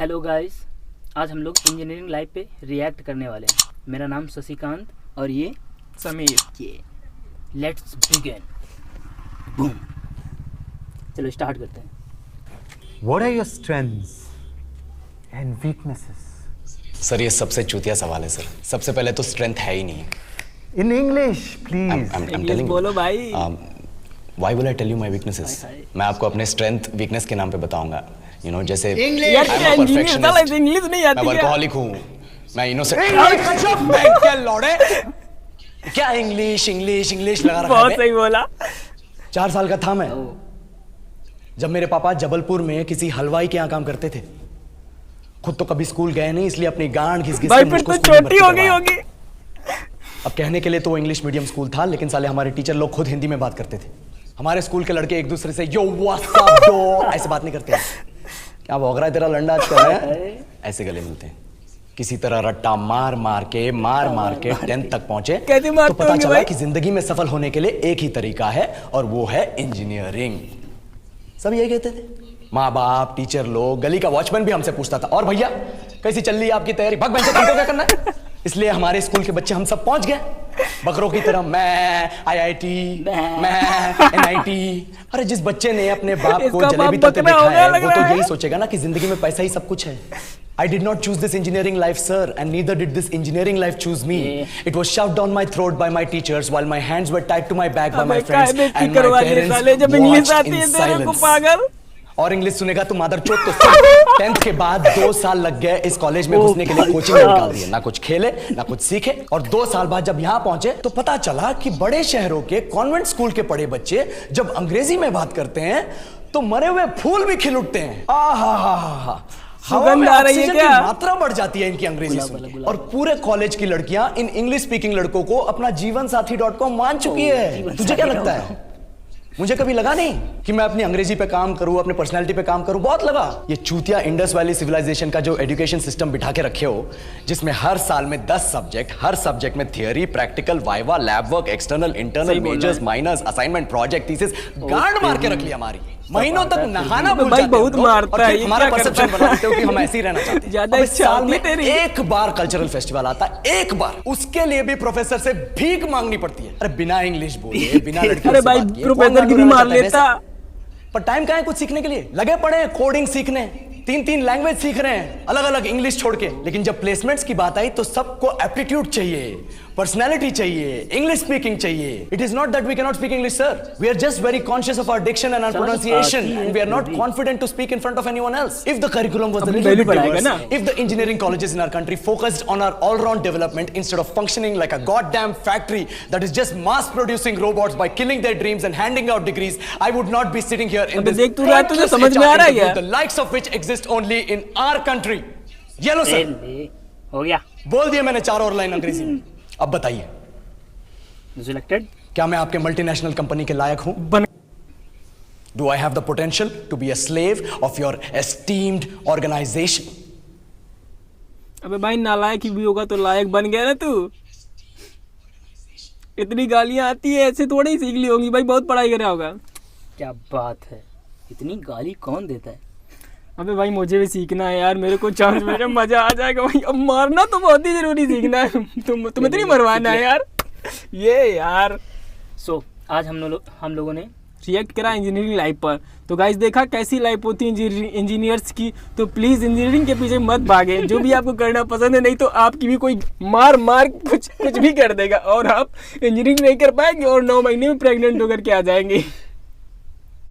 Hello guys, आज हम लोग इंजीनियरिंग लाइफ पे रिएक्ट करने वाले हैं। मेरा नाम शशिकांत और ये समीर। ये लेट्स बिगिन। बूम। चलो स्टार्ट करते हैं। What are your strengths and weaknesses? Sir ये सबसे चूतिया सवाल है सर। सबसे पहले तो स्ट्रेंथ है ही नहीं। In English, please. I'm English telling you. बोलो भाई। Why will I tell you my weaknesses? मैं आपको अपने स्ट्रेंथ वीकनेस के नाम पे बताऊंगा। You know, जैसे यार I'm a क्या इंजीनियर perfectionist, साला इंग्लिश नहीं मैं आती क्या? वर्कोहॉलिक हूँ, मैं इनोसेंट। क्या लौड़े? क्या इंग्लिश इंग्लिश इंग्लिश लगा रखा बहुत है? सही बोला। 4 साल का था मैं जब मेरे पापा जबलपुर में किसी हलवाई के यहाँ काम करते थे। खुद तो कभी स्कूल गए नहीं, इसलिए अपनी गांड घिस घिस भाई के फिर मुझको तो स्कूल में छोटी भर्ती हो गई करवाया। होगी। अब कहने के लिए तो वो इंग्लिश मीडियम स्कूल था, लेकिन साले हमारे टीचर लोग खुद हिंदी में बात करते थे। हमारे स्कूल के लड़के एक दूसरे से यो व्हाट्स अप डो ऐसे बात नहीं करते हैं। क्या भौंक रहा है तेरा लंडा आजकल है? ऐसे गले मिलते हैं। किसी तरह रट्टा मार मार के 10th तक पहुंचे कैसे मारते तो पता होंगे चला भाई? कि जिंदगी में सफल होने के लिए एक ही तरीका है और वो है इंजीनियरिंग। सब यही कहते थे, माँ बाप, टीचर लोग, गली का वॉचमैन भी हमसे पूछता था, और भैया कैसी चल रही है आपकी तैयारी? भग बहन, तुमको क्या करना है? इसलिए हमारे स्कूल के बच्चे हम सब पहुंच गए बकरों की तरह। मैं IIT, मैं NIT। अरे जिस बच्चे ने अपने बाप को इसका जलेबी बाप तलते बकरा देखा हो गया है लग वो रहा तो है। यही सोचेगा ना कि जिंदगी में पैसा ही सब कुछ है। I did not choose this engineering life, sir, and neither did this engineering life choose me. It was shoved down my throat by my teachers while my hands were tied to my back by my friends and my साले जब parents English watched आती in है तेरे को silence. पागल। और English सुनेगा तो मादर चोत तो सुन। 10th के बाद 2 साल लग गए इस कॉलेज में घुसने के लिए, कोचिंग में निकाल दिए। ना कुछ खेले ना कुछ सीखे, और 2 साल बाद जब यहाँ पहुंचे तो पता चला कि बड़े शहरों के कॉन्वेंट स्कूल के पढ़े बच्चे जब अंग्रेजी में बात करते हैं तो मरे हुए फूल भी खिल उठते हैं। हवा सुगंध में आ रही है ऑक्सीजन क्या? की मात्रा बढ़ जाती है इनकी अंग्रेजी सुन के। और पूरे कॉलेज की लड़कियां इन इंग्लिश स्पीकिंग लड़कों को अपना जीवनसाथी.com मान चुकी है। तुझे क्या लगता है? मुझे कभी लगा नहीं कि मैं अपनी अंग्रेजी पे काम करूं, अपने पर्सनालिटी पे काम करूं। बहुत लगा। ये चूतिया इंडस वैली सिविलाइजेशन का जो एजुकेशन सिस्टम बिठा के रखे हो, जिसमें हर साल में 10 सब्जेक्ट, हर सब्जेक्ट में theory, practical, viva, lab work, external, internal, majors, minors, assignment, project, thesis, गांड मार के रख लिया हमारी। महीनों तक नहाना भूल भाई जाते हो बहुत लोग, मारता और है, फिर ये हमारा क्या परसेप्शन करता बना है? देते हो कि हम ऐसे ही रहना चाहते हैं। ज्यादा अब इस साल इच्छा में तेरी। एक बार कल्चरल फेस्टिवल आता है, एक बार, उसके लिए भी प्रोफेसर से भीख मांगनी पड़ती है। अरे बिना इंग्लिश बोले, बिना लड़कियों अरे से भाई बात किए, प्रोफेसर कौन की भी रहना मार चाहता है लेता। वैसे? पर टाइम कहाँ है कुछ सीखने के लिए? लगे पड़े हैं कोडिंग सीखने, 3 लैंग्वेज सीख रहे हैं, अलग अलग इंग्लिश छोड़ के। लेकिन जब प्लेसमेंट्स की बात आई तो सबको एप्टीट्यूड चाहिए, पर्सनालिटी चाहिए, इंग्लिश स्पीकिंग चाहिए। It is not that we can not speak English, sir. We are just very conscious of our diction and our pronunciation, and we are not confident to speak in front of anyone else. If the curriculum was a little bit diverse, if the engineering colleges in our country focused on our all-round development instead of functioning like a goddamn factory that is just mass producing robots by killing their dreams and handing out degrees, I would not be sitting here in this देख तू रहा, तुझे समझ में आ रहा है क्या? the likes of which exist only in our country. Yellow sir, हो गया बोल दिया मैंने 4 और लाइन अंग्रेजी में। अब बताइए, सिलेक्टेड। क्या मैं आपके मल्टीनेशनल कंपनी के लायक हूं? Do I have the potential to be a slave of your esteemed organization? अबे भाई नालायक ही भी होगा तो लायक बन गया ना तू। इतनी गालियां आती है, ऐसे थोड़ी ही सीख ली होंगी भाई, बहुत पढ़ाई करा होगा। क्या बात है, इतनी गाली कौन देता है? अबे भाई मुझे भी सीखना है यार, मेरे को चांस मिले मजा आ जाएगा भाई। अब मारना तो बहुत ही जरूरी सीखना है। तुम्हें तो नहीं मरवाना है यार। ये यार सो आज हम लोगों ने रिएक्ट करा इंजीनियरिंग लाइफ पर। तो गाइस देखा कैसी लाइफ होती है इंजीनियर्स की। तो प्लीज इंजीनियरिंग के पीछे मत भागे। जो भी आपको करना पसंद है, नहीं तो आपकी भी कोई मार कुछ भी कर देगा और आप इंजीनियरिंग नहीं कर पाएंगे और 9 महीने में प्रेग्नेंट होकर के आ जाएंगे।